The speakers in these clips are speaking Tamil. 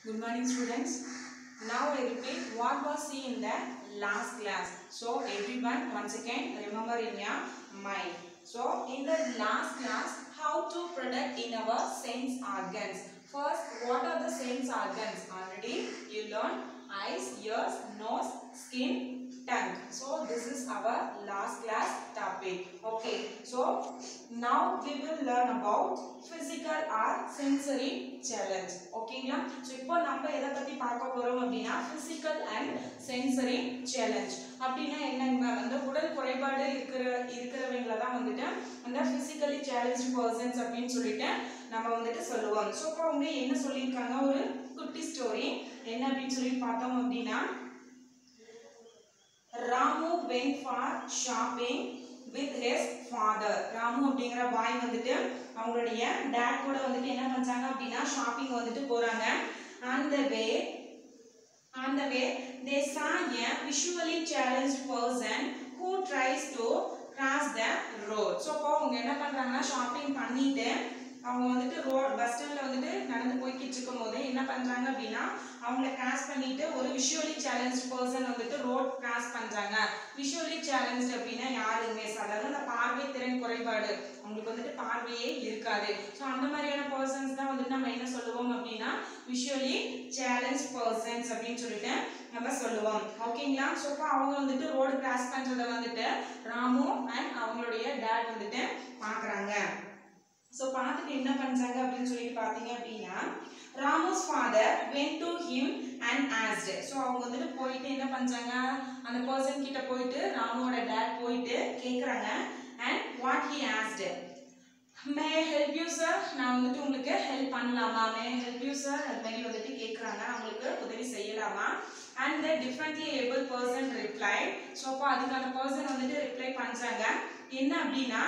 Good morning, students. Now I repeat what was seen in the last class. So everyone, once again, remember in your mind. So in the last class, how to protect in our sense organs. First, what are the sense organs? Already you learned eyes, ears, nose, skin, tongue. So this is our last class topic. Okay. So now we will learn about physical or sensory challenge. Okay, so இப்போ நம்ம எதை பத்தி பார்க்க போறோம் அப்படினா physical and sensory challenge. அப்படினா என்னங்க அந்த உடல் குறைபாடு இருக்கிறவங்கள தான் வந்துட்டு அந்த physically challenged persons அப்படினு சொல்லிட்டு நம்ம வந்துட்டு சொல்லுவோம். சோ இப்போ அவங்க என்ன சொல்லிருக்காங்க ஒரு குட்டி ஸ்டோரி என்ன அப்படினு சொல்லி பார்த்தோம் அப்படினா Ramu went for shopping with his father. Ramu அப்படிங்கற பாய் வந்துட்டு அவங்களுடைய டாட் கூட வந்துட்டு என்ன பண்றாங்க அப்படினா ஷாப்பிங் வந்துட்டு போறாங்க. On the way they saw a visually challenged person who tries to cross the road. So அவங்க என்ன பண்றாங்கன்னா ஷாப்பிங் பண்ணிட்டு அவங்க வந்துட்டு ரோட் பஸ் ஸ்டாண்ட்ல வந்துட்டு நடந்து போய்க்கிட்டு இருக்கும்போது என்ன பண்றாங்க அப்படினா அவங்கள கிராஸ் பண்ணிட்டு ஒரு விஷுவலி சேலஞ்ச் पर्सन வந்துட்டு ரோட் கிராஸ் பண்றாங்க. விஷுவலி சேலஞ்ச் அப்படினா யாருங்க அதாவது அந்த பார்வை திறன் குறைபாடு அவங்களுக்கு வந்துட்டு பார்வையே இருக்காது. சோ அந்த மாதிரியான पर्सनஸ் தான் வந்துட்டு நம்ம என்ன சொல்லுவோம் அப்படினா விஷுவலி சேலஞ்ச் पर्सनஸ் அப்படினு சொல்லிட்டு நம்ம சொல்லுவோம். ஓகேங்களா? சோ அவங்க வந்துட்டு ரோட் கிராஸ் பண்றத வந்துட்டு ராமு அண்ட் அவங்களுடைய டாட் வந்துட்டு பார்க்கறாங்க. So பார்த்துட்டு என்ன பண்றாங்க அப்படினு சொல்லி பாத்தீங்க அப்படினா Ramu's father went to him and asked. So அவங்க வந்துட்டு போயிட்டு என்ன பண்றாங்க அந்த पर्सन கிட்ட போயிட்டு ராமுவோட டாட் போயிட்டு கேக்குறாங்க and what he asked, may I help you sir? நான் வந்துட்டு உங்களுக்கு ஹெல்ப் பண்ணலாமா? may I help you sir? அது மாதிரி வந்துட்டு கேக்குறாங்க உங்களுக்கு உதவி செய்யலாமா? and the differently able person replied. So அப்ப அதுக்கான person வந்துட்டு ரிப்ளை பண்றாங்க என்ன அப்படினா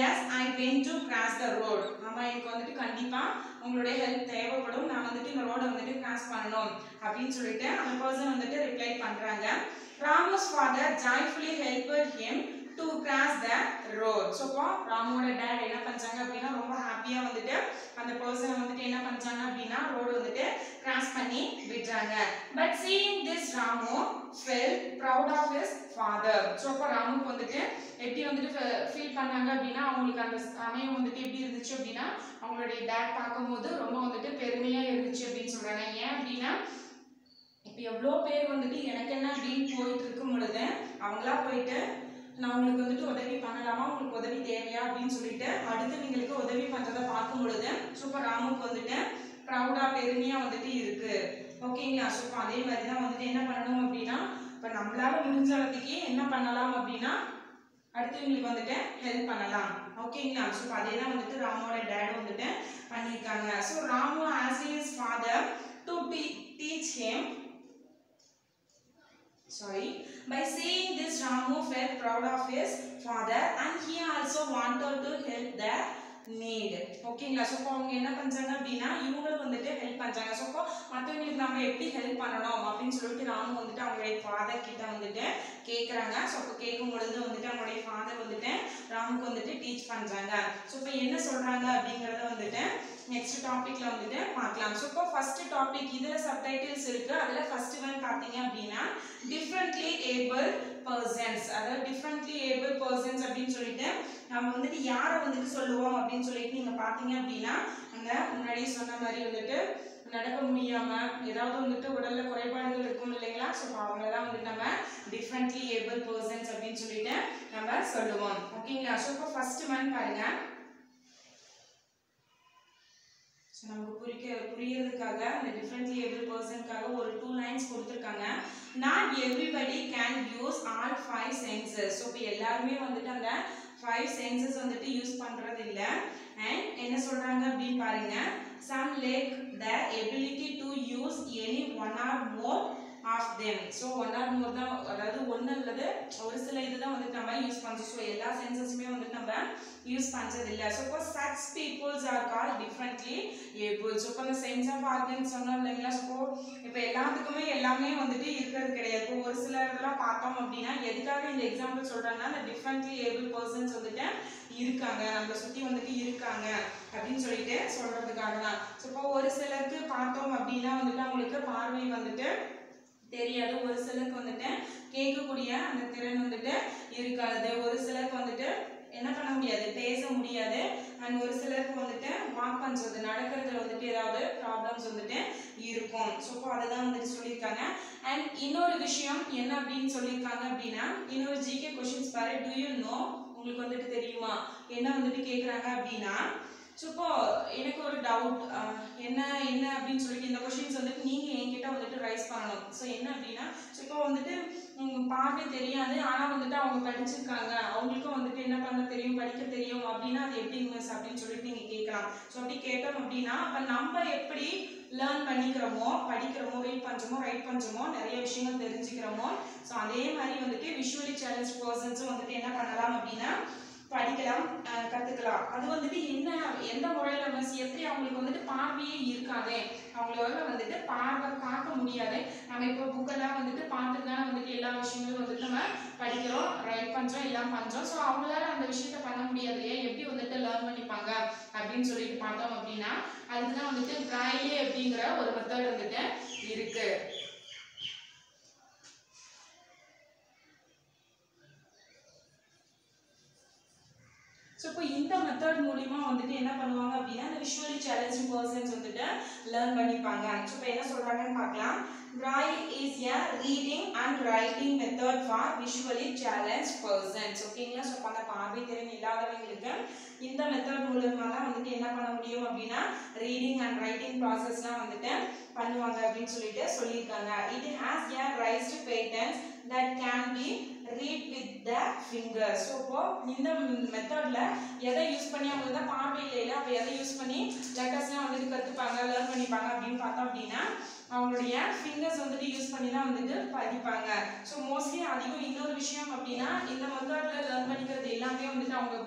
yes I went to cross the road. ஆமா எனக்கு வந்துட்டு கண்டிப்பா உங்களுடைய ஹெல்ப் தேவைப்படும். நான் வந்துட்டு இந்த ரோட வந்துட்டு கிராஸ் பண்ணனும் அப்படினு சொல்லிட்டு அந்த पर्सन வந்துட்டு ரிப்ளை பண்றாங்க. Ramu's father joyfully helped him to cross the road. So ராமுவோட டாட் என்ன பண்றாங்க அப்படினா ரொம்ப ஹாப்பியா வந்துட்டு அந்த पर्सन வந்துட்டு என்ன பண்றாங்க அப்படினா ரோட் வந்துட்டு கிராஸ் பண்ணி விட்றாங்க. But seeing this Ramu felt proud of his father. So ராமுக்கு வந்துட்டு எப்படி வந்துட்டு ஃபீல் பண்ணாங்க அப்படினா அவங்களுக்கு அந்த சமயம் வந்துட்டு எப்படி இருந்துச்சு அப்படினா அவங்களுடைய டாட் பாக்கும்போது ரொம்ப வந்துட்டு பெருமையா இருந்துச்சு அப்படினு சொல்றாங்க. ஏன் அப்படினா இப்போ எவ்வளோ பேர் வந்துட்டு எனக்கு என்ன அப்படின்னு போயிட்டு இருக்கும் பொழுது அவங்களா போயிட்டு நான் உங்களுக்கு வந்துட்டு உதவி பண்ணலாமா உங்களுக்கு உதவி தேவையா அப்படின்னு சொல்லிட்டு அடுத்தவங்களுக்கு உதவி பண்றதை பார்க்கும் பொழுது சூப்பர் ராமுக்கு வந்துட்டு ப்ரௌடா பெருமையா வந்துட்டு இருக்கு. ஓகேங்களா? சூப்பர் அதே மாதிரி தான் வந்துட்டு என்ன பண்ணணும் அப்படின்னா இப்போ நம்மளால முடிஞ்ச அளவுக்கு என்ன பண்ணலாம் அப்படின்னா அடுத்தவங்களுக்கு வந்துட்டு ஹெல்ப் பண்ணலாம். ஓகேங்களா? ஸோ அதே தான் வந்துட்டு ராமோட டேட் வந்துட்டு பண்ணியிருக்காங்க. So Ramu as his father to teach him. By saying this Ramu felt proud of his father and he also wanted to help the need. ஓகேங்களா? சோ அவங்க என்ன பண்றாங்க அப்படினா இவங்களும் வந்துட்டு ஹெல்ப் பண்றாங்க. சோ மத்தவங்களுக்கு நாம எப்படி ஹெல்ப் பண்ணனும் அப்படினு சொல்லிட்டு ராமு வந்துட்டு அவங்களுடைய ஃாதர் கிட்ட வந்துட்டு கேக்குறாங்க. சோ கேக்கும் பொழுது வந்துட்டு அவங்களுடைய ஃாதர் வந்துட்டு ராமுக்கு வந்துட்டு டீச் பண்றாங்க. சோ இப்போ என்ன சொல்றாங்க அப்படிங்கறத வந்துட்டு நெக்ஸ்ட் டாபிக்ல வந்துட்டு பார்க்கலாம். சோ இப்போ ஃபர்ஸ்ட் டாபிக் இதுல சப்டைட்டில்ஸ் இருக்கு. அதுல ஃபர்ஸ்ட் ஒன் பாத்தீங்க அப்படினா differently able persons. அதாவது differently able persons அப்படினு சொல்லிட்டு நம்ம வந்துட்டு யாரை வந்துட்டு சொல்லுவோம் அப்படின்னு சொல்லிட்டு நீங்க பாத்தீங்க அப்படின்னா அந்த முன்னாடி சொன்ன மாதிரி வந்துட்டு நடக்க முடியாம ஏதாவது வந்துட்டு உடல்ல குறைபாடுகள் இருக்கும் இல்லைங்களா? ஸோ அவங்கள தான் வந்துட்டு நம்ம differently able persons அப்படின்னு சொல்லிட்டு நம்ம சொல்லுவோம். ஓகேங்களா? ஸோ இப்போ ஃபர்ஸ்ட் ஒன் பாருங்க. நமக்கு புரியறதுக்காக அந்த differently able personக்காக ஒரு 2 லைன்ஸ் கொடுத்திருக்காங்க. Not everybody can use all 5 senses. So இப்போ எல்லாருமே வந்துட்டு அந்த 5 senses வந்துட்டு யூஸ் பண்றது இல்ல. and என்ன சொல்றாங்க அப்படின்னு பாருங்க. Some lack the ability to use any one or more of them. So one or more தான், அதாவது ஒன்று அல்லது ஒரு சில இதுதான் வந்துட்டு நம்ம யூஸ் பண்ணுறோம். ஸோ எல்லா சென்சஸுமே வந்துட்டு நம்ம யூஸ் பண்ணுறது இல்லை. ஸோ இப்போ such peoples are call differently able. So இப்போ இந்த சென்ஸ் ஆஃப் ஆர்கன்ஸ் சொன்னோம் இல்லைங்களா. ஸோ இப்போ எல்லாத்துக்குமே எல்லாமே வந்துட்டு இருக்கிறது கிடையாது. இப்போ ஒரு சில இதெல்லாம் பார்த்தோம் அப்படின்னா எதுக்காக இந்த எக்ஸாம்பிள் சொல்கிறாங்கன்னா இந்த டிஃப்ரெண்ட்லி ஏபிள் பர்சன்ஸ் வந்துட்டு இருக்காங்க, நம்மளை சுற்றி வந்துட்டு இருக்காங்க அப்படின்னு சொல்லிட்டு சொல்கிறதுக்காக தான். ஸோ இப்போ ஒரு சிலருக்கு பார்த்தோம் அப்படின்னா வந்துட்டு அவங்களுக்கு பார்வை வந்துட்டு தெரியாது, ஒரு சிலருக்கு வந்துட்டு கேட்கக்கூடிய அந்த திறன் வந்துட்டு இருக்காது, ஒரு சிலருக்கு வந்துட்டு என்ன பண்ண முடியாது, பேச முடியாது, அண்ட் ஒரு சிலருக்கு வந்துட்டு வாக் பண்ணுறது நடக்கிறதுல வந்துட்டு ஏதாவது ப்ராப்ளம்ஸ் வந்துட்டு இருக்கும். ஸோ இப்போ அதை தான் வந்துட்டு சொல்லியிருக்காங்க. அண்ட் இன்னொரு விஷயம் என்ன அப்படின்னு சொல்லியிருக்காங்க அப்படின்னா, இன்னொரு ஜிகே கொஷின்ஸ் பாரு. டு யூ நோ, உங்களுக்கு வந்துட்டு தெரியுமா என்ன வந்துட்டு கேட்குறாங்க அப்படின்னா, ஸோ இப்போ எனக்கு ஒரு டவுட் என்ன அப்படின்னு சொல்லிட்டு இந்த கொஷின்ஸ் வந்துட்டு நீங்கள் என்கிட்ட வந்துட்டு ரைஸ் பண்ணணும். ஸோ என்ன அப்படின்னா, ஸோ இப்போ வந்துட்டு பார்க்க தெரியாது ஆனால் வந்துட்டு அவங்க படிச்சிருக்காங்க, அவங்களுக்கும் வந்துட்டு என்ன பண்ண தெரியும், படிக்க தெரியும் அப்படின்னா அது எப்படி மிஸ் அப்படின்னு சொல்லிட்டு நீங்கள் கேட்கலாம். ஸோ அப்படி கேட்டோம் அப்படின்னா அப்போ நம்ம எப்படி லேர்ன் பண்ணிக்கிறோமோ, படிக்கிறோமோ, ரீட் பண்ணுறோமோ, ரைட் பண்ணுறோமோ, நிறைய விஷயங்கள் தெரிஞ்சுக்கிறோமோ, ஸோ அதே மாதிரி வந்துட்டு விஷுவலி சேலஞ்ச் பர்சன்ஸும் வந்துட்டு என்ன பண்ணலாம் அப்படின்னா படிக்கலாம், கற்றுக்கலாம். அது வந்துட்டு என்ன எந்த முறையில் மிஸ், எப்படி அவங்களுக்கு வந்துட்டு பார்வையே இருக்காது, அவங்களால வந்துட்டு பார்க்க முடியாது. நம்ம இப்போ புக்கெல்லாம் வந்துட்டு பார்த்துட்டு தான் வந்துட்டு எல்லா விஷயங்களும் வந்துட்டு நம்ம படிக்கிறோம், ரைட் பண்ணுறோம், எல்லாம் பண்ணுறோம். ஸோ அவங்களால அந்த விஷயத்த பண்ண முடியாது, எப்படி வந்துட்டு லேர்ன் பண்ணிப்பாங்க அப்படின்னு சொல்லிட்டு பார்த்தோம் அப்படின்னா அதுக்கு தான் வந்துட்டு பிராய்லி அப்படிங்கிற ஒரு மெத்தட் வந்துட்டு இருக்கு. ஸோ இப்போ இந்த மெத்தட் மூலிமா வந்துட்டு என்ன பண்ணுவாங்க அப்படின்னா இந்த விஷுவலி சேலஞ்சிங் பர்சன்ஸ் வந்துட்டு லேர்ன் பண்ணிப்பாங்க. ஸோ இப்போ என்ன சொல்கிறாங்கன்னு பார்க்கலாம். Braille is a reading and writing method for visually challenged persons. ஓகேங்களா. ஸோ அந்த பார்வை திறன் இல்லாதவங்களுக்கு இந்த மெத்தட் மூலமா தான் வந்துட்டு என்ன பண்ண முடியும் அப்படின்னா ரீடிங் அண்ட் ரைட்டிங் ப்ராசஸ்லாம் வந்துட்டு பண்ணுவாங்க அப்படின்னு சொல்லிட்டு சொல்லியிருக்காங்க. It has a raised patterns that can be read with the fingers. So இப்போ இந்த மெத்தடில் எதை யூஸ் பண்ணி அவங்க தான் பார்வை இல்லை, அப்போ எதை யூஸ் பண்ணி லெட்டர்ஸ்லாம் வந்துட்டு கற்றுப்பாங்க, லேர்ன் பண்ணிப்பாங்க அப்படின்னு பார்த்தோம் அப்படின்னா அவங்களுடைய ஃபிங்கர்ஸ் வந்துட்டு யூஸ் பண்ணி தான் வந்துட்டு படிப்பாங்க. ஸோ மோஸ்ட்லி அதிகம் இன்னொரு விஷயம் அப்படின்னா இந்த மெத்தடில் லேர்ன் பண்ணிக்கிறது எல்லாமே வந்துட்டு அவங்க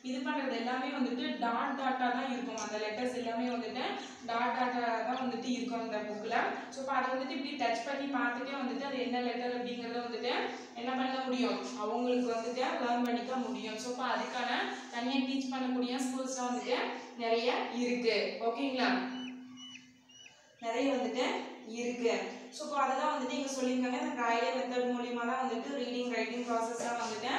இது பண்ணுறது எல்லாமே வந்துட்டு டாட்டாக தான் இருக்கும். அந்த லெட்டர்ஸ் எல்லாமே வந்துட்டு டாட்டாக தான் வந்துட்டு இருக்கும் அந்த புக்கில். ஸோ இப்போ அதை வந்துட்டு இப்படி டச் பண்ணி பார்த்துட்டே வந்துட்டு அது என்ன லெட்டர் அப்படிங்கிறத வந்துட்டு என்ன பண்ண முடியும், அவங்களுக்கு வந்துட்டு லேர்ன் பண்ணிக்க முடியும். ஸோ இப்போ அதுக்கான தனியாக டீச் பண்ணக்கூடிய ஸ்கூல்ஸ்லாம் வந்துட்டு நிறைய இருக்கு. ஓகேங்களா, நிறைய வந்துட்டு இருக்கு. ஸோ இப்போ அதெல்லாம் வந்துட்டு இங்கே சொல்லியிருக்காங்க. இந்த பிராய்லி மெத்தட் மூலிமா தான் வந்துட்டு ரீடிங் ரைட்டிங் ப்ராசஸ்லாம் வந்துட்டு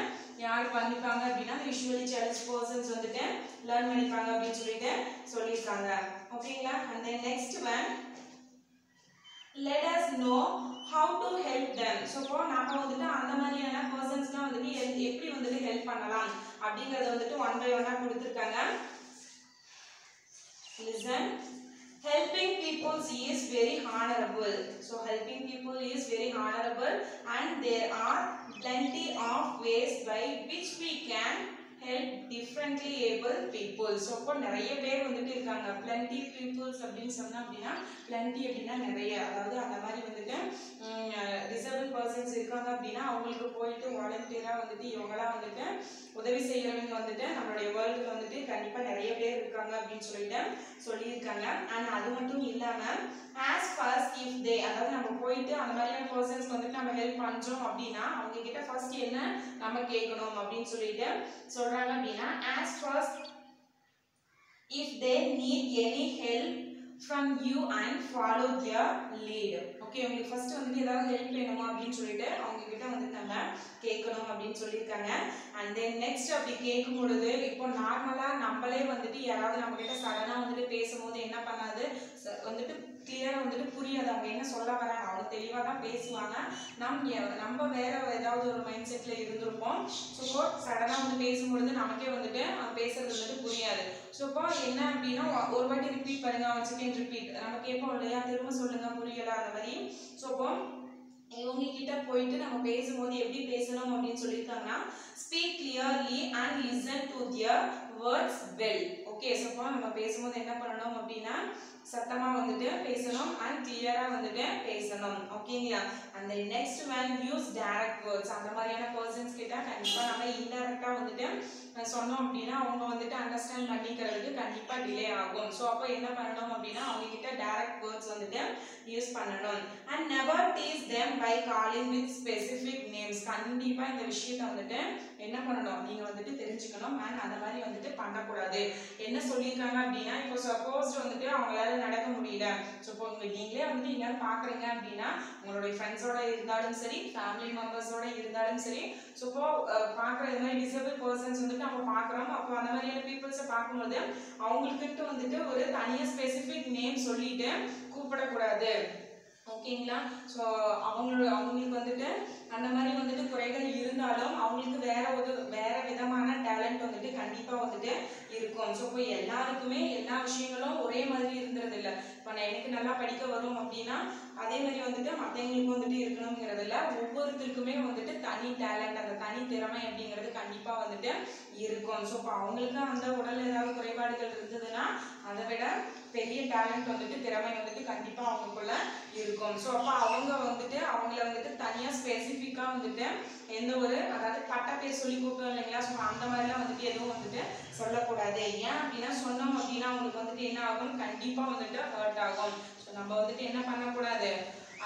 யார் பண்ணிப்பாங்க அப்படின்னா விஷுவலி சேலஞ்ச் பர்சன்ஸ் வந்துட்டு லேர்ன் பண்ணிப்பாங்க அப்படின்னு சொல்லிட்டு சொல்லியிருக்காங்க. ஓகேங்களா. And then next one, let us know how to help them. So இப்போ நம்ம வந்துட்டு அந்த மாதிரியான பர்சன்ஸ்லாம் வந்துட்டு எப்படி வந்துட்டு ஹெல்ப் பண்ணலாம் அப்படிங்கிறத வந்துட்டு ஒன் பை ஒன்னாக கொடுத்துருக்காங்க. Listen. Helping people is very honorable. So helping people is very honorable and there are plenty of ways by which we can help differently able people. So இப்போ நிறைய பேர் வந்துட்டு இருக்காங்க. plenty peoples அப்படின்னு சொன்னா அப்படின்னா plenty அப்படின்னா நிறைய, அதாவது அந்த மாதிரி வந்துட்டு டிசேபிள் பர்சன்ஸ் இருக்காங்க அப்படின்னா அவங்களுக்கு போயிட்டு வாலண்டியராக வந்துட்டு இவங்களாம் வந்துட்டு உதவி செய்கிறவங்க வந்துட்டு நம்மளுடைய வேர்ல்டில் வந்துட்டு கண்டிப்பாக நிறைய பேர் இருக்காங்க அப்படின்னு சொல்லிட்டு சொல்லியிருக்காங்க. அண்ட் அது மட்டும் இல்லாமல் ஆஸ் ஃபர்ஸ்ட் இஃப் தே, அதாவது நம்ம போயிட்டு அந்த மாதிரியான பர்சன்ஸ்க்கு வந்துட்டு நம்ம ஹெல்ப் பண்ணுறோம் அப்படின்னா அவங்க கிட்ட ஃபர்ஸ்ட் என்ன நம்ம கேட்கணும் அப்படின்னு சொல்லிட்டு சொல்கிறாங்க அப்படின்னா as first if they need any help from you and follow their lead. Okay, உங்களுக்கு ஃபர்ஸ்ட் வந்துட்டு ஏதாவது ஹெல்ப் வேணுமா அப்படின்னு சொல்லிட்டு அவங்க கிட்ட வந்து நம்ம கேட்கணும் அப்படின்னு சொல்லியிருக்காங்க. அண்ட் தென் நெக்ஸ்ட் அப்படி கேட்கும் பொழுது இப்போ நார்மலாக நம்மளே வந்துட்டு யாராவது நம்ம கிட்ட சடனாக வந்துட்டு பேசும்போது என்ன பண்ணாது வந்துட்டு கிளியராக வந்துட்டு புரியாது அவங்க என்ன சொல்ல வராங்க. அவங்க தெளிவாக தான் பேசுவாங்க. நம்ம வேற ஏதாவது ஒரு மைண்ட் செட்டில் இருந்திருப்போம். ஸோ சடனாக வந்து பேசும்பொழுது நமக்கே வந்துட்டு பேசுறது வந்துட்டு புரியாது. ஸோ இப்போ என்ன அப்படின்னா ஒரு வாட்டி ரிப்பீட் பண்ணுங்க, ஒரு செகண்ட் ரிப்பீட் நம்ம கேட்போம் இல்லையா, திரும்ப சொல்லுங்க புரியல அந்த மாதிரி. ஸோ இப்போ இவங்க கிட்ட போயிட்டு நம்ம பேசும்போது எப்படி பேசணும் அப்படின்னு சொல்லியிருக்காங்கன்னா speak clearly and listen to their words well. Okay, so இப்போ நம்ம பேசும்போது என்ன பண்ணணும் அப்படின்னா சத்தமாக வந்துட்டு பேசணும் அண்ட் கிளியராக வந்துட்டு பேசணும். பேசணும். ஓகேங்களா? அந்த next one use direct words. அந்த மாதிரியான பர்சன்ஸ் கிட்ட கண்டிப்பா நம்ம இன்டைரக்டா வந்துட்டு சொன்னோம் அப்படின்னா அவங்க வந்துட்டு அண்டர்ஸ்டாண்ட் பண்ணிக்கிறதுக்கு கண்டிப்பா டிலே ஆகும். ஸோ அப்போ என்ன பண்ணணும் அப்படின்னா அவங்க கிட்ட டைரக்ட் வேர்ட்ஸ் வந்துட்டு யூஸ் பண்ணணும். And never tease them by calling with specific names. கண்டிப்பா இந்த விஷயத்தை வந்துட்டு என்ன பண்ணணும் நீங்க வந்துட்டு தெரிஞ்சுக்கணும். அண்ட் அந்த மாதிரி வந்துட்டு பண்ணக்கூடாது. என்ன சொல்லியிருக்காங்க அப்படின்னா இப்போ சப்போஸ் வந்துட்டு அவங்களால நடக்க முடியல, ஸோ இப்போ நீங்களே வந்துட்டு எங்கேயாவது பாக்குறீங்க அப்படின்னா உங்களுடைய ஃப்ரெண்ட்ஸோட இருந்தாலும் சரி, ஃபேமிலி மெம்பர்ஸோட இருந்தாலும் சரி, ஸோ இப்போ பார்க்குற இந்த மாதிரி டிசேபிள் பர்சன்ஸ் வந்துட்டு நம்ம பார்க்குறோம். அப்போ அந்த மாதிரியான பீப்புள்ஸை பார்க்கும்போது அவங்களுக்கிட்ட வந்துட்டு ஒரு தனியாக ஸ்பெசிஃபிக் நேம் சொல்லிட்டு கூப்பிடக்கூடாது. ஓகேங்களா? ஸோ அவங்களுக்கு வந்துட்டு அந்த மாதிரி வந்துட்டு குறைகள் இருந்தாலும் அவங்களுக்கு வேற விதமான டேலண்ட் வந்துட்டு கண்டிப்பாக வந்துட்டு இருக்கும். ஸோ இப்போ எல்லாருக்குமே எல்லா விஷயங்களும் ஒரே மாதிரி இருந்துறது இல்லை. இப்போ எனக்கு நல்லா படிக்க வரும் அப்படின்னா அதே மாதிரி வந்துட்டு மற்றவங்களுக்கு வந்துட்டு இருக்கணுங்கிறது இல்லை. ஒவ்வொருத்தருக்குமே வந்துட்டு தனி டேலண்ட், அந்த தனி திறமை அப்படிங்கிறது கண்டிப்பாக வந்துட்டு இருக்கும். ஸோ இப்போ அவங்களுக்கு அந்த உடல் ஏதாவது குறைபாடுகள் இருந்ததுன்னா அதை விட பெரிய டேலண்ட் வந்துட்டு திறமை வந்துட்டு கண்டிப்பாக அவங்களுக்குள்ள இருக்கும். ஸோ அப்போ அவங்க வந்துட்டு அவங்கள வந்துட்டு தனியாக ஸ்பெசிஃபிக்காக வந்துட்டு எந்த ஒரு அதாவது பட்ட பேர் சொல்லி கூப்பிட்டோம் இல்லைங்களா, ஸோ அந்த மாதிரிலாம் வந்துட்டு எதுவும் வந்துட்டு சொல்லக்கூடாது. ஏன் அப்படின்னா சொன்னோம் அப்படின்னா அவங்களுக்கு வந்துட்டு என்ன ஆகும், கண்டிப்பாக வந்துட்டு ஹர்ட் ஆகும். ஸோ நம்ம வந்துட்டு என்ன பண்ணக்கூடாது,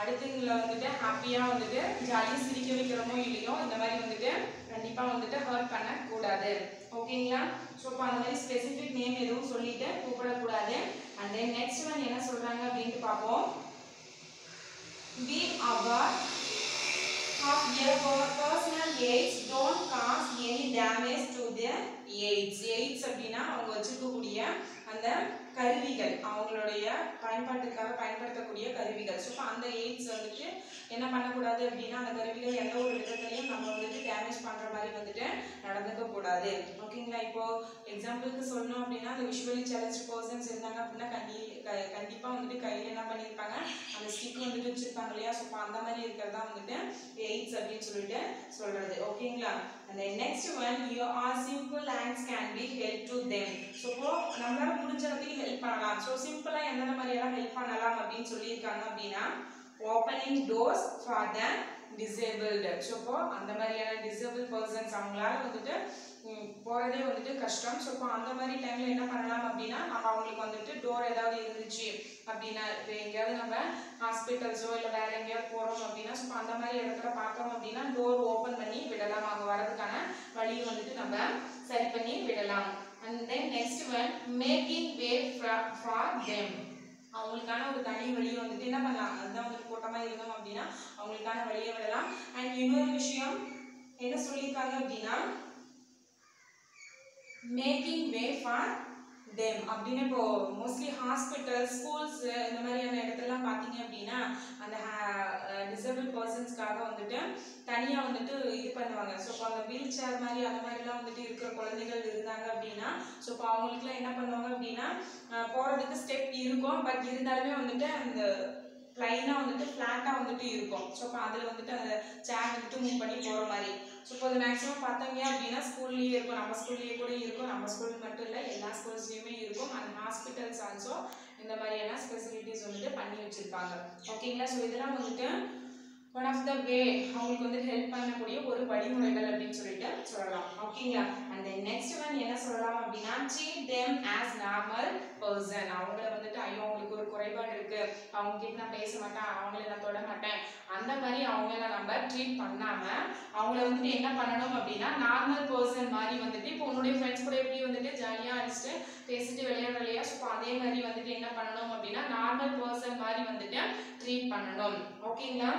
அடுத்தவங்களை வந்துட்டு ஹாப்பியாக வந்துட்டு ஜாலியாக சிரிக்க வைக்கிறோமோ இல்லையோ இந்த மாதிரி வந்துட்டு கண்டிப்பாக வந்துட்டு ஹர்ட் பண்ணக்கூடாது. ஓகேங்களா? ஸோ இப்போ அந்த மாதிரி ஸ்பெசிஃபிக் நேம் எதுவும் சொல்லிட்டு கூப்பிடக்கூடாது. அண்ட் தென் நெக்ஸ்ட் ஒன் என்ன சொல்கிறாங்க அப்படின்ட்டு பார்ப்போம். Be aware of your personal aids, don't cause any damage to their aids. Aids அப்படின்னா அவங்க வச்சுக்கக்கூடிய அந்த கருவிகள், அவங்களுடைய பயன்பாட்டுக்காக பயன்படுத்தக்கூடிய கருவிகள். ஸோ அந்த எய்ட்ஸ் வந்துட்டு என்ன பண்ணக்கூடாது அப்படின்னா அந்த கருவிகள் எந்த ஒரு விதத்துலையும் நம்ம வந்துட்டு டேமேஜ் பண்ணுற மாதிரி வந்துட்டு நடந்துக்க கூடாது. ஓகேங்களா? இப்போ எக்ஸாம்பிளுக்கு சொல்லணும் அப்படின்னா அந்த விஷுவலி சேலஞ்ச் பர்சன்ஸ் இருந்தாங்க அப்படின்னா கண்டிப்பாக வந்துட்டு கையில் என்ன பண்ணியிருப்பாங்க, அந்த ஸ்டிக் வந்துட்டு வச்சுருப்பாங்க இல்லையா, ஸோ அந்த மாதிரி இருக்கிறதா வந்துட்டு எய்ட்ஸ் அப்படின்னு சொல்லிட்டு சொல்கிறது. ஓகேங்களா? அந்த next one your simple acts can be help to them. So இப்போ நம்மளால முடிஞ்ச வரைக்கும் ஹெல்ப் பண்ணலாம். ஸோ சிம்பிளாக எந்தெந்த மாதிரியெல்லாம் ஹெல்ப் பண்ணலாம் அப்படின்னு சொல்லியிருக்காங்க அப்படின்னா opening doors for the disabled. So இப்போ அந்த மாதிரியான டிசேபிள் பர்சன்ஸ் அவங்களால வந்துட்டு போகிறதே வந்துட்டு கஷ்டம். ஸோ இப்போ அந்த மாதிரி டைமில் என்ன பண்ணலாம் அப்படின்னா நம்ம அவங்களுக்கு வந்துட்டு டோர் ஏதாவது இருந்துச்சு அப்படின்னா இப்போ எங்கேயாவது நம்ம ஹாஸ்பிட்டல்ஸோ இல்லை வேறு எங்கேயாவது போகிறோம் அப்படின்னா ஸோ அந்த மாதிரி இடத்துல பார்க்குறோம் அப்படின்னா டோர் ஓப்பன் பண்ணி விடலாம். அவங்க வரதுக்கான வழியை வந்துட்டு நம்ம சரி பண்ணி விடலாம். And then next one making way for them. அவங்களுக்கான ஒரு தனி வழியை வந்துட்டு என்ன பண்ணலாம், அதுதான் வந்துட்டு கூட்டமாக இருந்தோம் அப்படின்னா அவங்களுக்கான வழியை விடலாம். அண்ட் இன்னொரு விஷயம் என்ன சொல்லியிருக்காங்க அப்படின்னா மேக்கிங் வே ஃபார் தெம் அப்படின்னு இப்போ மோஸ்ட்லி ஹாஸ்பிட்டல், ஸ்கூல்ஸ் இந்த மாதிரியான இடத்துலலாம் பார்த்தீங்க அப்படின்னா அந்த டிசேபிள் பர்சன்ஸ்க்காக வந்துட்டு தனியாக வந்துட்டு இது பண்ணுவாங்க. ஸோ இப்போ அந்த வீல் சேர் மாதிரி அந்த மாதிரிலாம் வந்துட்டு இருக்கிற குழந்தைகள் இருந்தாங்க அப்படின்னா ஸோ இப்போ அவங்களுக்குலாம் என்ன பண்ணுவாங்க அப்படின்னா போகிறதுக்கு ஸ்டெப் இருக்கும், பட் இருந்தாலுமே வந்துட்டு அந்த ப்ளைனாக வந்துட்டு ஃப்ளாட்டாக வந்துட்டு இருக்கும். ஸோ இப்போ அதில் வந்துட்டு அந்த சேர் வந்துட்டு மூவ் பண்ணி போகிற மாதிரி. ஸோ இப்போ அது மேக்ஸிமம் பார்த்தீங்க அப்படின்னா ஸ்கூல்லேயே இருக்கும், நம்ம ஸ்கூல்லேயே கூட இருக்கும், நம்ம ஸ்கூல் மட்டும் இல்லை எல்லா ஸ்கூல்ஸ்லேயுமே இருக்கும். அண்ட் ஹாஸ்பிட்டல்ஸ் ஆல்சோ இந்த மாதிரியான ஸ்பெசிலிட்டிஸ் வந்துட்டு பண்ணி வச்சுருப்பாங்க. ஓகேங்களா? ஸோ இதெல்லாம் வந்துட்டு ஒன் ஆஃப் த வே அவங்களுக்கு வந்து ஹெல்ப் பண்ணக்கூடிய ஒரு வழிமுறைகள் அப்படின்னு சொல்லிட்டு சொல்லலாம். ஓகேங்களா? அண்ட் தென் நெக்ஸ்ட் ஒன் என்ன சொல்லலாம் அப்படின்னா treat them as normal person. அவங்கள வந்துட்டு ஐயோ அவங்களுக்கு ஒரு குறைபாடு இருக்கு, அவங்க கிட்ட நான் பேச மாட்டேன், அவங்கள நான் தொட மாட்டேன், அந்த மாதிரி அவங்கள நம்ம ட்ரீட் பண்ணாம அவங்கள வந்துட்டு என்ன பண்ணணும் அப்படின்னா நார்மல் பர்சன் மாதிரி வந்துட்டு இப்போ உன்னுடைய ஃப்ரெண்ட்ஸ் கூட எப்படி வந்துட்டு ஜாலியாக அடிச்சுட்டு பேசிட்டு விளையாடுற இல்லையா, ஸோ அதே மாதிரி வந்துட்டு என்ன பண்ணணும் அப்படின்னா நார்மல் பர்சன் மாதிரி வந்துட்டு ட்ரீட் பண்ணணும். ஓகேங்களா?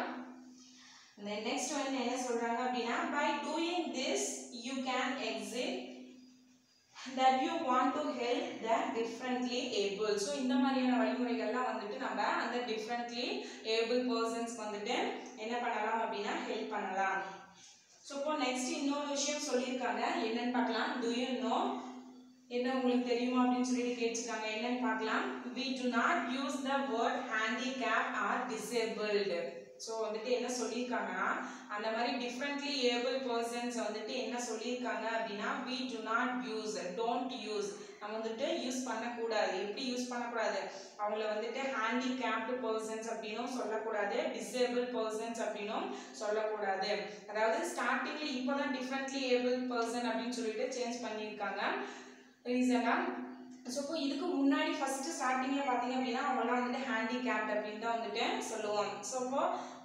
The next one என்ன சொல்றாங்க அப்படின்னா by doing this you can exit that you want to help the differently able. So இந்த மாதிரியான வழிமுறைகள்லாம் வந்துட்டு நம்ம அந்த differently able persons வந்துட்டு என்ன பண்ணலாம் அப்படின்னா ஹெல்ப் பண்ணலாம். ஸோ இப்போ நெக்ஸ்ட் இன்னொரு விஷயம் சொல்லியிருக்காங்க, என்னன்னு பார்க்கலாம். do you know, என்ன உங்களுக்கு தெரியுமா அப்படின்னு சொல்லிட்டு கேட்டிருக்காங்க, என்னன்னு பார்க்கலாம். we do not use the word handicap or disabled. So வந்துட்டு என்ன சொல்லியிருக்காங்கன்னா அந்த மாதிரி டிஃப்ரெண்ட்லி ஏபிள் பர்சன்ஸ் வந்துட்டு என்ன சொல்லியிருக்காங்க அப்படின்னா we do not use, don't use நம்ம வந்துட்டு யூஸ் பண்ணக்கூடாது. எப்படி யூஸ் பண்ணக்கூடாது, அவங்கள வந்துட்டு ஹேண்டிகேப்டு பர்சன்ஸ் அப்படின்னும் சொல்லக்கூடாது, டிசேபிள் பர்சன்ஸ் அப்படின்னும் சொல்லக்கூடாது. அதாவது ஸ்டார்டிங்ல இப்போதான் டிஃப்ரெண்ட்லி ஏபிள் பர்சன் அப்படின்னு சொல்லிட்டு சேஞ்ச் பண்ணியிருக்காங்க ரீசனா. ஸோ இப்போ இதுக்கு முன்னாடி ஃபர்ஸ்ட் ஸ்டார்டிங்ல பார்த்தீங்க அப்படின்னா அவங்களாம் வந்துட்டு ஹேண்டிகேப்ட் அப்படின்னு தான் வந்துட்டு சொல்லுவோம். ஸோ இப்போ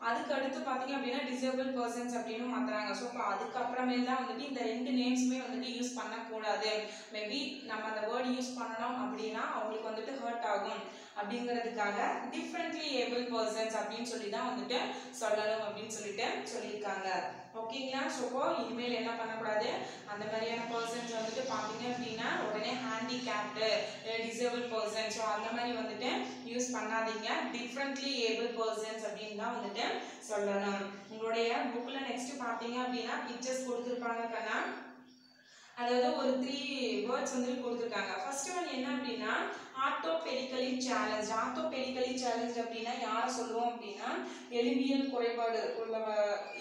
அதுக்கு அடுத்து பார்த்தீங்க அப்படின்னா டிசேபிள் பர்சன்ஸ் அப்படின்னு மாத்துறாங்க. ஸோ இப்போ அதுக்கப்புறமேல் தான் வந்துட்டு இந்த ரெண்டு நேம்ஸுமே வந்துட்டு யூஸ் பண்ணக்கூடாது. மேபி நம்ம அந்த வேர்டு யூஸ் பண்ணணும் அப்படின்னா அவங்களுக்கு வந்துட்டு ஹர்ட் ஆகும் அப்படிங்கிறதுக்காக டிஃப்ரெண்ட்லி ஏபிள் பர்சன்ஸ் அப்படின்னு சொல்லி தான் வந்துட்டு சொல்லணும் அப்படின்னு சொல்லிட்டு சொல்லியிருக்காங்க. ஓகேங்களா. ஸோ இப்போ இனிமேல் என்ன பண்ணக்கூடாது, அந்த மாதிரியான பர்சன்ஸ் வந்துட்டு பார்த்தீங்க அப்படின்னா உடனே ஹேண்டிகேப்டு டிசேபிள் பர்சன் ஸோ அந்த மாதிரி வந்துட்டு யூஸ் பண்ணாதீங்க. டிஃப்ரெண்ட்லி ஏபிள் பர்சன்ஸ் அப்படின்னு தான் வந்துட்டு சொல்லணும். உங்களுடைய புக்கில் நெக்ஸ்ட் பார்த்தீங்க அப்படின்னா பிக்சர்ஸ் கொடுத்துருப்பாங்க கண்ணா. அதாவது ஒரு 3 வேர்ட்ஸ் வந்துட்டு கொடுத்துருக்காங்க. ஃபர்ஸ்ட் ஒன் என்ன அப்படின்னா ஆர்த்தோபெடிக்கலி சேலஞ்ச். ஆர்த்தோபெடிக்கலி சேலஞ்ச் அப்படின்னா யாரை சொல்லுவோம் அப்படின்னா எலும்பியல் குறைபாடு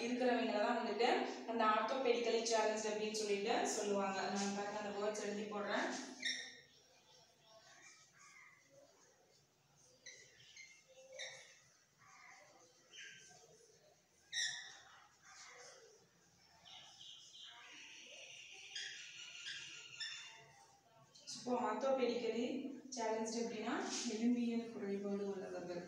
இருக்கிறவங்க தான் வந்துட்டு அந்த ஆர்த்தோபெடிக்கலி சேலஞ்ச் அப்படின்னு சொல்லிட்டு சொல்லுவாங்க. நான் பாருங்க அந்த வேர்ட்ஸ் எழுதி போடுறேன். இப்போ ஆர்த்தோபெடிக்கலி சேலஞ்ச் அப்படின்னா எலும்பியல் குறைபாடு உள்ளவர்கள்.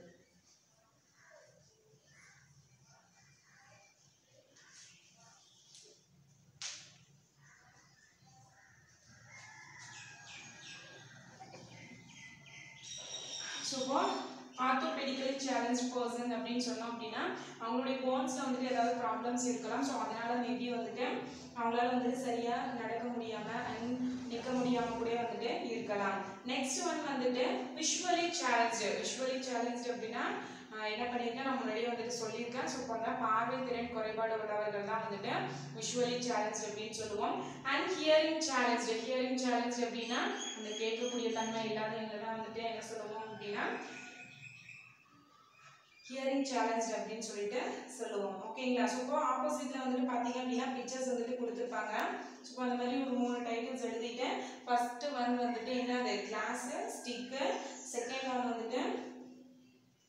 ஆர்த்தோபெடிக்கலி சேலஞ்ச் பர்சன் அப்படின்னு சொன்னோம் அப்படின்னா அவங்களுடைய போன்ஸ்ல வந்துட்டு ஏதாவது ப்ராப்ளம்ஸ் இருக்கலாம். ஸோ அதனால மேபி வந்துட்டு அவங்களால வந்துட்டு சரியா நடக்க முடியாம அண்ட் நிற்க முடியாம கூட வந்துட்டு இருக்கலாம். நெக்ஸ்ட் ஒன் வந்துட்டு விஷுவலி சேலஞ்சு. விஷுவலி சேலஞ்சு அப்படின்னா என்ன பண்ணியிருக்கேன், நான் முன்னாடியே வந்துட்டு சொல்லியிருக்கேன். ஸோ இப்போ பார்வை திறன் குறைபாடு உள்ளவர்கள் தான் வந்துட்டு விஷுவலி சேலஞ்ச் அப்படின்னு சொல்லுவோம். And hearing challenge. Hearing challenge அப்படின்னா அந்த கேட்கக்கூடிய தன்மை இல்லாதவங்க தான் வந்துட்டு என்ன சொல்லுவோம் அப்படின்னா ஹியரிங் சேலஞ்ச் அப்படின்னு சொல்லிட்டு சொல்லுவோம். ஓகேங்களா. ஸோ இப்போ ஆப்போசிட்ல வந்துட்டு பார்த்தீங்க அப்படின்னா பிக்சர்ஸ் வந்துட்டு கொடுத்துருப்பாங்க. ஸோ அந்த மாதிரி ஒரு 3 டைட்டில்ஸ் எழுதிட்டு ஃபர்ஸ்ட் ஒன் வந்துட்டு என்னது கிளாஸ் ஸ்டிக்கு, செகண்ட் ஒன் வந்துட்டு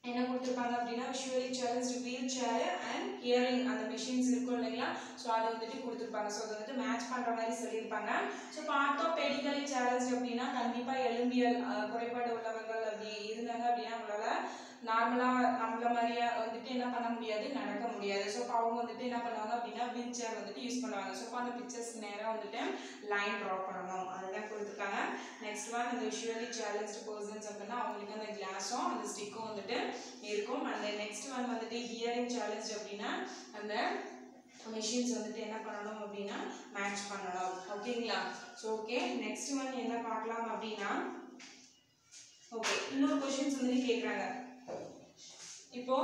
என்ன கொடுத்துருப்பாங்க அப்படின்னா visually challenge wheel chair and hearing அந்த மெஷின்ஸ் இருக்கும் இல்லைங்களா. ஸோ அதை வந்துட்டு கொடுத்துருப்பாங்க. ஸோ அதை வந்துட்டு மேட்ச் பண்ணுற மாதிரி சொல்லியிருப்பாங்க. ஸோ இப்போ ஆர்த்தோபெடிக்கலி சேலஞ்ச் அப்படின்னா கண்டிப்பாக எலும்பியல் குறைபாடு உள்ளவர்கள் அப்படி இருந்தாங்க அப்படின்னா அவங்களால நார்மலாக நம்மள மாதிரியா வந்துட்டு என்ன பண்ண முடியாது, நடக்க முடியாது. ஸோ இப்போ அவங்க வந்துட்டு என்ன பண்ணுவாங்க அப்படின்னா வீல் சேர் வந்துட்டு யூஸ் பண்ணுவாங்க. ஸோ இப்போ அந்த பிக்சர்ஸ்க்கு நேராக வந்துட்டு லைன் ட்ரா பண்ணணும், அதுதான் கொடுத்துருக்காங்க. நெக்ஸ்ட் ஒன் இந்த விஷுவலி சேலஞ்ச்டு பர்சன்ஸ் அப்படின்னா அவங்களுக்கு அந்த கிளாஸும் அந்த ஸ்டிக்கும் வந்துட்டு இருக்கும். அந்த நெக்ஸ்ட் ஒன் வந்துட்டு ஹியரிங் சேலஞ்ச் அப்படின்னா அந்த மெஷின்ஸ் வந்துட்டு என்ன பண்ணணும் அப்படின்னா மேட்ச் பண்ணணும். ஓகேங்களா. ஸோ ஓகே நெக்ஸ்ட் ஒன் என்ன பார்க்கலாம் அப்படின்னா ஓகே இன்னொரு கொஸ்டின்ஸ் வந்துட்டு கேட்குறாங்க. இப்போ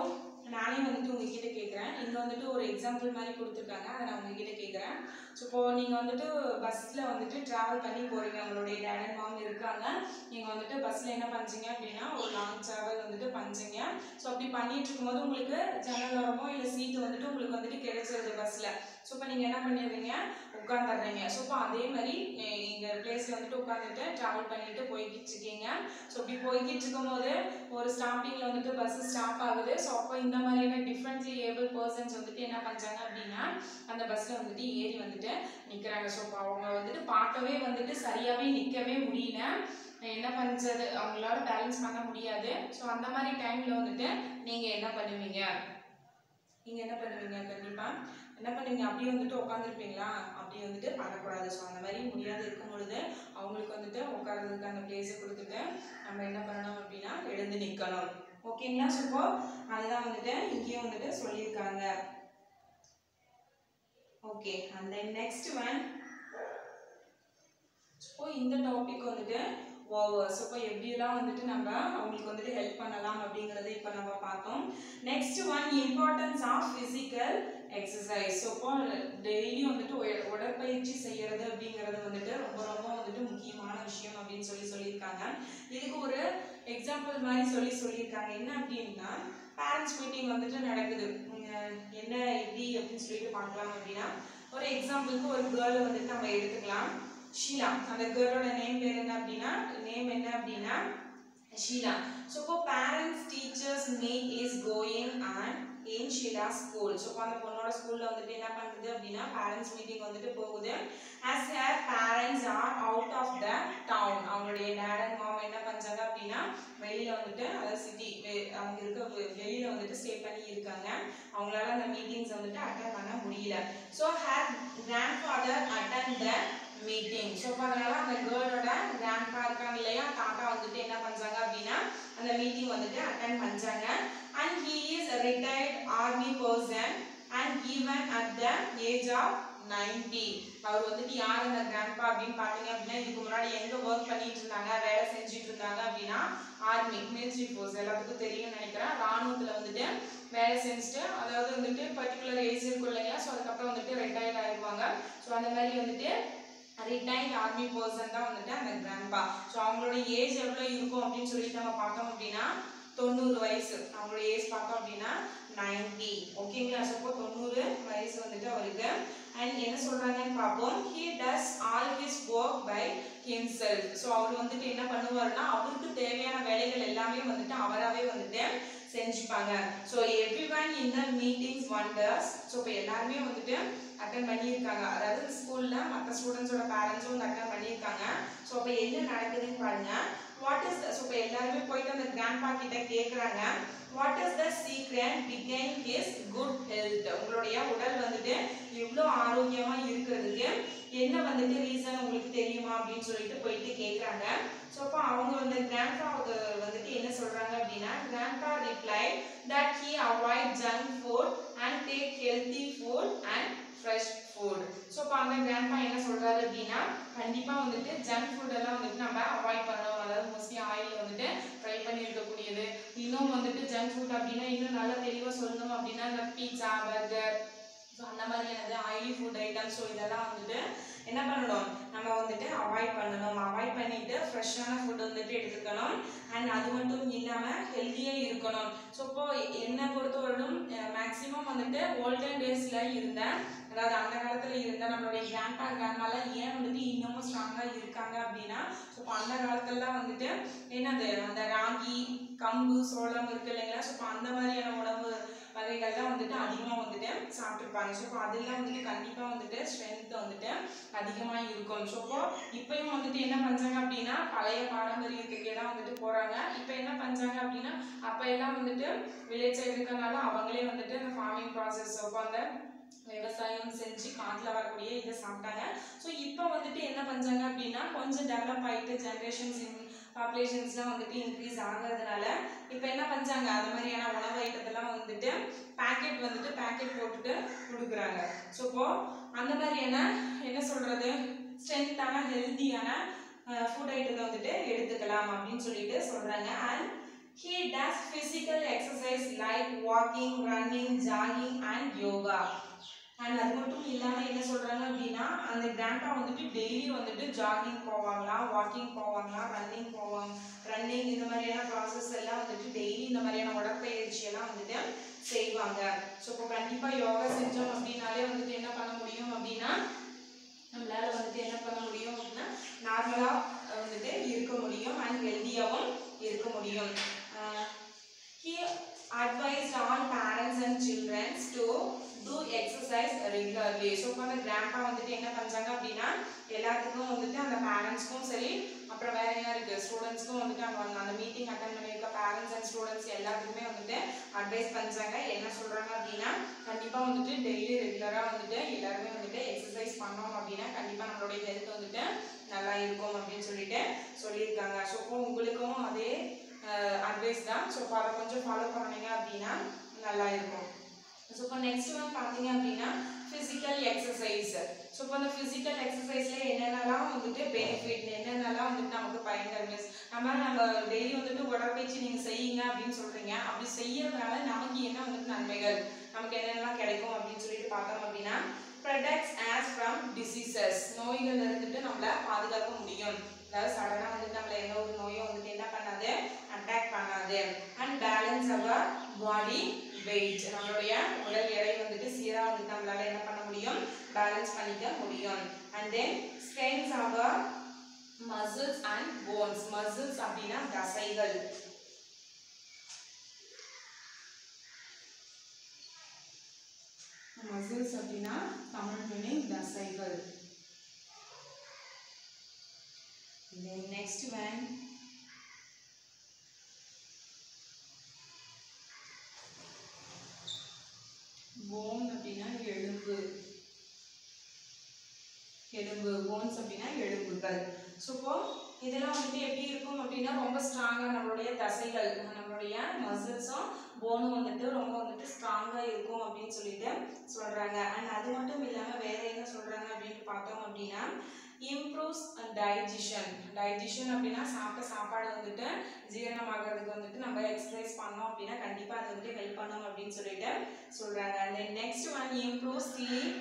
நானே வந்துட்டு உங்ககிட்ட கேட்குறேன். இங்கே வந்துட்டு ஒரு எக்ஸாம்பிள் மாதிரி கொடுத்துருக்காங்க, அதை நான் உங்ககிட்ட கேட்குறேன். ஸோ இப்போ நீங்கள் வந்துட்டு பஸ்ஸில் வந்துட்டு ட்ராவல் பண்ணி போகிறீங்க, உங்களுடைய டேட் அண்ட் மாம் இருக்காங்க. நீங்கள் வந்துட்டு பஸ்ஸில் என்ன பண்ணுறீங்க அப்படின்னா ஒரு லாங் ட்ராவல் வந்துட்டு பண்ணுறீங்க. ஸோ அப்படி பண்ணிட்டு இருக்கும்போது உங்களுக்கு ஜன்னல் ஓரமோ இல்லை சீட்டு வந்துட்டு உங்களுக்கு வந்துட்டு கிடைச்சிருது பஸ்ஸில். ஸோ இப்போ நீங்கள் என்ன பண்ணிடுறீங்க, உட்காந்துடுறீங்க. ஸோ இப்போ அதே மாதிரி இங்கே பிளேஸில் வந்துட்டு உட்காந்துட்டு ட்ராவல் பண்ணிட்டு போய்கிட்டு இருக்கீங்க. ஸோ இப்படி போய்கிட்டு இருக்கும்போது ஒரு ஸ்டாப்பிங்கில் வந்துட்டு பஸ் ஸ்டாப் ஆகுது. ஸோ அப்போ இந்த மாதிரியான டிஃப்ரெண்ட்லி ஏபிள் பர்சன்ஸ் வந்துட்டு என்ன பண்ணுறாங்க அப்படின்னா அந்த பஸ்ஸில் வந்துட்டு ஏறி வந்துட்டு நிற்கிறாங்க. ஸோ இப்போ அவங்க வந்துட்டு பார்க்கவே வந்துட்டு சரியாகவே நிற்கவே முடியல, என்ன பண்ணுறது அவங்களால பேலன்ஸ் பண்ண முடியாது. ஸோ அந்த மாதிரி டைமில் வந்துட்டு நீங்கள் என்ன பண்ணுவீங்க, கண்டிப்பாக என்ன பண்ணுவீங்க, அப்படியே வந்துட்டு உட்காந்துருப்பீங்களா, அப்படி வந்துட்டு பண்ணக்கூடாது. ஸோ அந்த மாதிரி முடியாது இருக்கும் பொழுது அவங்களுக்கு வந்துட்டு உட்கார்றதுக்கு அந்த பிளேஸை கொடுத்துட்டு நம்ம என்ன பண்ணணும் அப்படின்னா எழுந்து நிற்கணும். ஓகேங்களா. ஸோ இப்போ அதுதான் வந்துட்டு இங்கேயும் வந்துட்டு சொல்லியிருக்காங்க. Okay and then next one so இந்த டாபிக் வந்துட்டு ஓவர்ஸ். இப்போ எப்படியெல்லாம் வந்துட்டு நம்ம அவங்களுக்கு வந்துட்டு ஹெல்ப் பண்ணலாம் அப்படிங்கிறத இப்போ நம்ம பார்த்தோம். Next one importance of physical exercise. So இப்போ டெய்லியும் வந்துட்டு உடற்பயிற்சி செய்யறது அப்படிங்கிறது வந்துட்டு ரொம்ப ரொம்ப வந்துட்டு முக்கியமான விஷயம் அப்படின்னு சொல்லியிருக்காங்க. இதுக்கு ஒரு எக்ஸாம்பிள் மாதிரி சொல்லியிருக்காங்க. என்ன அப்படின்னா பேரண்ட்ஸ் மீட்டிங் வந்துட்டு நடக்குது, என்ன எப்படி அப்படின்னு சொல்லிட்டு பார்க்கலாம் அப்படின்னா ஒரு எக்ஸாம்பிளுக்கு ஒரு கேர்ளை வந்துட்டு நம்ம எடுத்துக்கலாம். ஷீலா. அந்த கேர்ளோட நேம் பேர் என்ன அப்படின்னா Sheila. So for parents teachers meet is going on in Sheila's school. So அந்த பொண்ணோட ஸ்கூல்ல வந்துட்டு என்ன பண்ணுது அப்படின்னா parents meeting வந்துட்டு போகுது. As her parents are out of the town. அவங்களுடைய dad and mom என்ன பண்றாங்க அப்படின்னா வெளியில வந்துட்டு அதாவது சிட்டி அவங்க இருக்க வெளியில வந்துட்டு ஸ்டே பண்ணி இருக்காங்க. அவங்களால அந்த மீட்டிங்ஸ் வந்துட்டு அட்டெண்ட் பண்ண முடியல. So her grandfather attend the meeting. So அதனால அந்த கேர்ளோட grandpa இருக்காங்க இல்லையா தாத்தா வந்துட்டு என்ன பண்றாங்க அப்படின்னா அந்த மீட்டிங் வந்துட்டு அட்டெண்ட் பண்றாங்க. And he is a retired army person and given at the age of 90. அவர் வந்துட்டு யார் அந்த grandpa அப்படின்னு பாத்தீங்க அப்படின்னா இதுக்கு முன்னாடி எங்க ஒர்க் பண்ணிட்டு இருந்தாங்க வேலை செஞ்சுட்டு இருந்தாங்க அப்படின்னா ஆர்மி மிலிட்டரி ஃபோர்ஸ் எல்லாத்துக்கும் தெரியும்னு நினைக்கிறேன். ராணுவத்துல வந்துட்டு வேலை செஞ்சுட்டு அதாவது வந்துட்டு பர்டிகுலர் ஏஜ் இருக்கும் இல்லையா ஸோ அதுக்கப்புறம் வந்துட்டு ரிட்டையர்ட் ஆயிடுவாங்க. ஸோ அந்த மாதிரி வந்துட்டு ரிட்டையர்ட் ஆர்மி பர்சன் தான் வந்துட்டு அந்த கிராண்ட்பா. ஸோ அவங்களோட ஏஜ் எவ்வளோ இருக்கும் அப்படின்னு சொல்லிட்டு நம்ம பார்த்தோம் அப்படின்னா 90 வயசு. அவங்களோட ஏஜ் பார்த்தோம் அப்படின்னா 90. ஓகேங்களா? ஸோ 90 வயசு வந்துட்டு அவருக்கு. அண்ட் என்ன சொல்றாங்கன்னு பார்ப்போம். He does all his work by himself. So அவர் வந்துட்டு என்ன பண்ணுவாருன்னா அவருக்கு தேவையான வேலைகள் எல்லாமே வந்துட்டு அவராகவே வந்துட்டு செஞ்சுப்பாங்க. So everyone in the meetings wonders. So இப்போ எல்லாருமே வந்துட்டு அட்டெண்ட் பண்ணியிருக்காங்க. அதாவது ஸ்கூல்ல மற்ற ஸ்டூடெண்ட்ஸோட பேரண்ட்ஸும் வந்து அட்டெண்ட் பண்ணியிருக்காங்க. ஸோ இப்போ என்ன நடக்குதுன்னு பாருங்க. வாட் இஸ் ஸோ இப்போ எல்லாருமே போயிட்டு அந்த கிராண்ட்பா கிட்ட கேட்குறாங்க. What is the secret behind his good health? உங்களுடைய உடல் வந்துட்டு இவ்வளோ ஆரோக்கியமா இருக்கிறதுக்கு என்ன வந்துட்டு ரீசன் உங்களுக்கு தெரியுமா அப்படின்னு சொல்லிட்டு போயிட்டு கேட்குறாங்க. ஸோ அப்போ அவங்க வந்து கிராண்ட்பா வந்துட்டு என்ன சொல்றாங்க அப்படின்னா grandpa replied that he avoid junk food and take healthy food and fresh food. So இப்போ அந்த கிராண்ட்பா என்ன சொல்றாரு அப்படின்னா கண்டிப்பாக வந்துட்டு ஜங்க் ஃபுட் எல்லாம் வந்துட்டு நம்ம அவாய்ட் பண்ணணும். அதாவது மோஸ்ட்லி ஆயில் வந்துட்டு ஃப்ரை பண்ணி இருக்கக்கூடியது. இன்னும் வந்துட்டு ஜங்க் ஃபுட் அப்படின்னா இன்னும் நல்லா தெளிவாக சொல்லணும் அப்படின்னா இந்த பீட்சா பர்கர் ஸோ அந்த மாதிரியானது ஆயிலி ஃபுட் ஐட்டம்ஸ். ஸோ இதெல்லாம் வந்துட்டு என்ன பண்ணணும் நம்ம வந்துட்டு அவாய்ட் பண்ணணும். அவாய்ட் பண்ணிட்டு ஃப்ரெஷ்ஷான ஃபுட் வந்துட்டு எடுத்துக்கணும். அண்ட் அது மட்டும் இல்லாமல் ஹெல்த்தியாக இருக்கணும். ஸோ இப்போ என்னை பொறுத்தவரைக்கும் மேக்ஸிமம் வந்துட்டு ஓல்டன் டேஸில் இருந்த அதாவது அந்த காலத்தில் இருந்த நம்மளுடைய கிராண்ட்பா கிராண்ட்மாலாம் ஏன் வந்துட்டு இன்னமும் ஸ்ட்ராங்காக இருக்காங்க அப்படின்னா ஸோ இப்போ அந்த காலத்துலலாம் வந்துட்டு என்னது அந்த ராகி கம்பு சோளம் இருக்கு இல்லைங்களா ஸோ இப்போ அந்த மாதிரியான உணவு வகைகள் தான் வந்துட்டு அதிகமாக வந்துட்டு சாப்பிட்டுருப்பாங்க. ஸோ இப்போ அதெல்லாம் வந்துட்டு கண்டிப்பாக வந்துட்டு ஸ்ட்ரென்த் வந்துட்டு அதிகமாக இருக்கும். ஸோ இப்போயும் வந்துட்டு என்ன பண்ணுறாங்க அப்படின்னா பழைய பாரம்பரியத்துக்கே தான் வந்துட்டு போகிறாங்க. இப்போ என்ன பண்ணுறாங்க அப்படின்னா அப்போ எல்லாம் வந்துட்டு வில்லேஜ் சைடு இருக்கனால அவங்களே வந்துட்டு அந்த ஃபார்மிங் ப்ராசஸ் அப்போ அந்த விவசாயம் செஞ்சு காட்டில் வரக்கூடிய இதை சாப்பிட்டாங்க. ஸோ இப்போ வந்துட்டு என்ன பண்ணுறாங்க அப்படின்னா கொஞ்சம் டெவலப் ஆகிட்டு ஜென்ரேஷன்ஸ் பாப்புலேஷன்ஸ்லாம் வந்துட்டு இன்க்ரீஸ் ஆகிறதுனால இப்போ என்ன பண்ணுறாங்க அது மாதிரியான உணவு ஐட்டத்தெல்லாம் வந்துட்டு பேக்கெட் போட்டுட்டு கொடுக்குறாங்க. ஸோ இப்போது அந்த மாதிரியான என்ன சொல்கிறது ஸ்ட்ரென்த்தான ஹெல்த்தியான ஃபுட் ஐட்டத்தை வந்துட்டு எடுத்துக்கலாம் அப்படின்னு சொல்லிட்டு சொல்கிறாங்க. And he does physical exercise like walking, running, jogging and yoga. And அது மட்டும் இல்லாமல் என்ன சொல்கிறாங்க அப்படின்னா அந்த கிராண்ட்பா வந்துட்டு டெய்லி வந்துட்டு ஜாகிங் போவாங்களாம், வாக்கிங் போவாங்களாம், ரன்னிங் இந்த மாதிரியான ப்ராசஸ் எல்லாம் வந்துட்டு டெய்லி இந்த மாதிரியான உடற்பயிற்சியெல்லாம் வந்துட்டு செய்வாங்க. ஸோ இப்போ கண்டிப்பாக யோகா செஞ்சோம் அப்படின்னாலே வந்துட்டு என்ன பண்ண முடியும் அப்படின்னா நம்மளால வந்துட்டு என்ன பண்ண முடியும் அப்படின்னா நார்மலாக வந்துட்டு இருக்க முடியும் அண்ட் ஹெல்த்தியாகவும் இருக்க முடியும். He advised all parents and children to do exercise regularly. So இப்போ அந்த கிராண்ட்பா வந்துட்டு என்ன பண்ணுறாங்க அப்படின்னா எல்லாத்துக்கும் வந்துட்டு அந்த பேரண்ட்ஸ்க்கும் சரி அப்புறம் வேற யாருக்கு ஸ்டூடெண்ட்ஸ்க்கும் வந்துட்டு அவங்க அந்த மீட்டிங் அட்டன் பண்ணியிருக்க பேரண்ட்ஸ் அண்ட் ஸ்டூடெண்ட்ஸ் எல்லாத்துக்குமே வந்துட்டு அட்வைஸ் பண்ணுறாங்க. என்ன சொல்கிறாங்க அப்படின்னா கண்டிப்பாக வந்துட்டு டெய்லி ரெகுலராக வந்துட்டு எல்லாருமே வந்துட்டு எக்ஸசைஸ் பண்ணோம் அப்படின்னா கண்டிப்பாக நம்மளுடைய ஹெல்த் வந்துட்டு நல்லா இருக்கும் அப்படின்னு சொல்லிட்டு சொல்லியிருக்காங்க. ஸோ இப்போ உங்களுக்கும் அதே அட்வைஸ் தான். ஸோ அதை கொஞ்சம் ஃபாலோ பண்ணீங்க அப்படின்னா நல்லா இருக்கும். ஸோ இப்போ நெக்ஸ்ட் ஒன் பார்த்தீங்க அப்படின்னா ஃபிசிக்கல் எக்ஸசைஸ். ஸோ இப்போ அந்த ஃபிசிக்கல் எக்ஸசைஸில் என்னென்னலாம் வந்துட்டு பெனிஃபிட் என்னென்னலாம் வந்துட்டு நமக்கு பயன்கள் மீன்ஸ் நம்ம டெய்லி வந்துட்டு உடற்பயிற்சி நீங்கள் செய்யுங்க அப்படின்னு சொல்கிறீங்க. அப்படி செய்யறதுனால நமக்கு என்ன வந்துட்டு நன்மைகள் நமக்கு என்னென்னலாம் கிடைக்கும் அப்படின்னு சொல்லிட்டு பார்த்தோம் அப்படின்னா protects us from diseases. நோய்கள் இருந்துட்டு நம்மளை பாதுகாக்க முடியும். அதாவது சடனாக வந்துட்டு நம்மளை எந்த ஒரு நோயும் வந்துட்டு என்ன பண்ணாது அட்டாக் பண்ணாது. And balance our body weight நம்மளுடைய உடல் எடை வந்துட்டு சீராக வந்துட்டு நம்மளால என்ன பண்ண முடியும் பேலன்ஸ் பண்ணிக்க முடியும். and then strengthens our muscles and bones. Muscles அப்படினா தசைகள். muscles அப்படினா தமிழ் மீனிங் தசைகள். then next one bone அப்படினா எலும்பு. எலும்பு bones அப்படினா எலும்புகள். சோ இதெல்லாம் வந்து எப்படி இருக்கும் அப்படினா ரொம்ப ஸ்ட்ராங்கா நம்மளுடைய தசைகள் நம்மளுடைய மசில்ஸும் போனும் வந்து ரொம்ப வந்து ஸ்ட்ராங்கா இருக்கும் அப்படினு சொல்லிட்டு சொல்றாங்க. and அது மட்டும் இல்லாம வேற என்ன சொல்றாங்க அப்படினு பார்த்தோம் அப்படினா improves digestion. digestion அப்படினா சாப்பிட்ட சாப்பாடு வந்துட்டு ஜீரணமாகிறதுக்கு வந்துட்டு நம்ம எக்சர்சைஸ் பண்ணோம் அப்படினா கண்டிப்பா அது வந்து ஹெல்ப் பண்ணும் அப்படினு சொல்லிட்டு சொல்றாங்க. and then next one improves sleep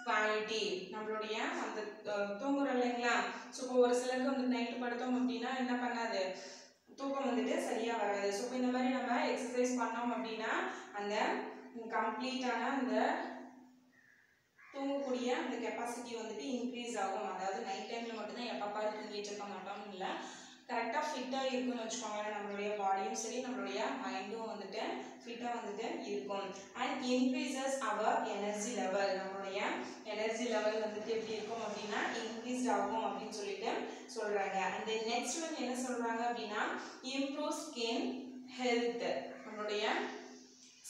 quality. நம்மளுடைய அந்த தூங்குற இல்லைங்களா சோ ஒரு சிலருக்கு வந்து நைட் படுத்தோம் அப்படினா என்ன பண்ணாது தூக்கம் வந்துட்டு சரியா வராது. சோ இந்த மாதிரி நம்ம எக்சர்சைஸ் பண்ணோம் அப்படினா அந்த கம்ப்ளீட்டான அந்த தூங்கக்கூடிய அந்த கெபாசிட்டி வந்துட்டு இன்க்ரீஸ் ஆகும். அதாவது நைட் டைம்ல மட்டும் தான் எப்ப பாரு தூங்கிட்டு இருக்க மாட்டோம்னு இல்ல, கரெக்டா ஃபிட்டா இருக்குன்னு வச்சுக்கோங்களேன். நம்மளுடைய பாடியும் சரி நம்மளுடைய மைண்டும் வந்துட்டு ஃபிட்டா வந்துட்டு இருக்கும். And increases our energy level. நம்மளுடைய எனர்ஜி லெவல் வந்துட்டு எப்படி இருக்கும் அப்படின்னா இன்க்ரீஸ்ட் ஆகும் அப்படின்னு சொல்லிட்டு சொல்றாங்க. அண்ட் நெக்ஸ்ட் ஒன் என்ன சொல்றாங்க அப்படின்னா இம்ப்ரூவ் ஸ்கின் ஹெல்த். நம்மளுடைய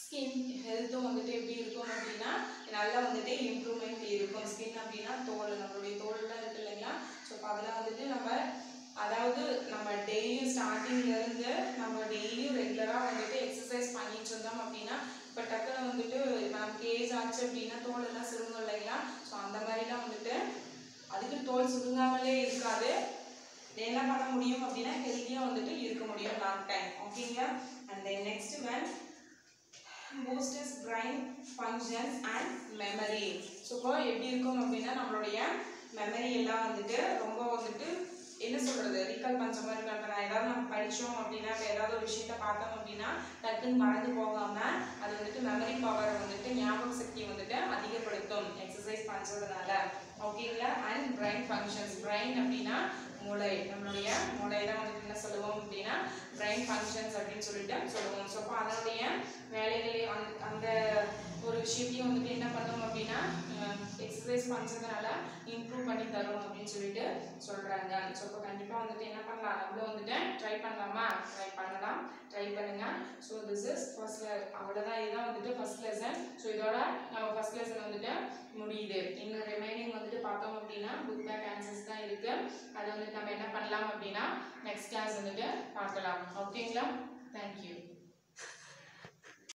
ஸ்கின் ஹெல்த்தும் வந்துட்டு எப்படி இருக்கும் அப்படின்னா நல்லா வந்துட்டு இம்ப்ரூவ்மெண்ட் இருக்கும். ஸ்கின் அப்படின்னா தோல், நம்மளுடைய தோல்லாம் இருக்கு இல்லைங்களா ஸோ அதெல்லாம் வந்துட்டு நம்ம அதாவது நம்ம டெய்லியும் ஸ்டார்டிங்ல இருந்து நம்ம டெய்லியும் ரெகுலரா வந்துட்டு எக்ஸசைஸ் பண்ணிட்டு இருந்தோம் அப்படின்னா இப்போ டக்குன்னு வந்துட்டு இப்போ நமக்கு ஏஜ் ஆச்சு அப்படின்னா தோல் எல்லாம் சுருங்கும் இல்லைங்களா ஸோ அந்த மாதிரிலாம் வந்துட்டு அதுக்கு தோல் சுருங்காமலே இருக்காது. என்ன பண்ண முடியும் அப்படின்னா ஹெல்த்தியாக வந்துட்டு இருக்க முடியும் லாங் டைம். ஓகேங்க. And then next one boosts brain functions and memory. So இப்போ எப்படி இருக்கும் அப்படின்னா நம்மளுடைய மெமரி எல்லாம் வந்துட்டு ரொம்ப வந்துட்டு என்ன சொல்றது ரீகால் பண்ற மாதிரி இருக்கும். ஏதாவது நம்ம படிச்சோம் அப்படின்னா ஏதாவது ஒரு விஷயத்த பார்த்தோம் அப்படின்னா டக்குன்னு மறந்து போகாம அது வந்துட்டு மெமரி பவரை வந்துட்டு ஞாபக சக்தி வந்துட்டு அதிகப்படுத்தும் எக்ஸசைஸ் பண்றதுனால. ஓகேங்களா. And brain functions. பிரைன் அப்படின்னா மூளை. நம்மளுடைய மூளையெல்லாம் வந்துட்டு என்ன சொல்லுவோம் அப்படின்னா பிரைன் ஃபங்க்ஷன்ஸ் அப்படின்னு சொல்லிட்டு சொல்லுவோம். ஸோ அப்போ அதனுடைய வேலைகளையும் அந்த ஒரு விஷயத்தையும் வந்துட்டு என்ன பண்ணோம் அப்படின்னா எக்ஸசைஸ் பண்ணுறதுனால இம்ப்ரூவ் பண்ணி தரும் அப்படின்னு சொல்லிட்டு சொல்கிறாங்க. ஸோ இப்போ கண்டிப்பாக வந்துட்டு என்ன பண்ணலாம் நம்மளும் வந்துட்டு ட்ரை பண்ணலாமா? ட்ரை பண்ணலாம், ட்ரை பண்ணுங்க. ஸோ திஸ் இஸ் ஃபர்ஸ்ட் அவ்வளோதான். இதுதான் வந்துட்டு ஃபர்ஸ்ட் லெசன். ஸோ இதோட நம்ம ஃபர்ஸ்ட் லெசன் வந்துட்டு முடியுது. இன்னும் ரிமைனிங் வந்துட்டு பார்த்தோம் அப்படின்னா புக் பேக் ஆன்சர்ஸ் தான் இருக்கு. அதை வந்துட்டு நம்ம என்ன பண்ணலாம் அப்படின்னா நெக்ஸ்ட் கிளாஸ் வந்துட்டு பார்க்கலாம். ஓகேங்களா. தேங்க்யூ.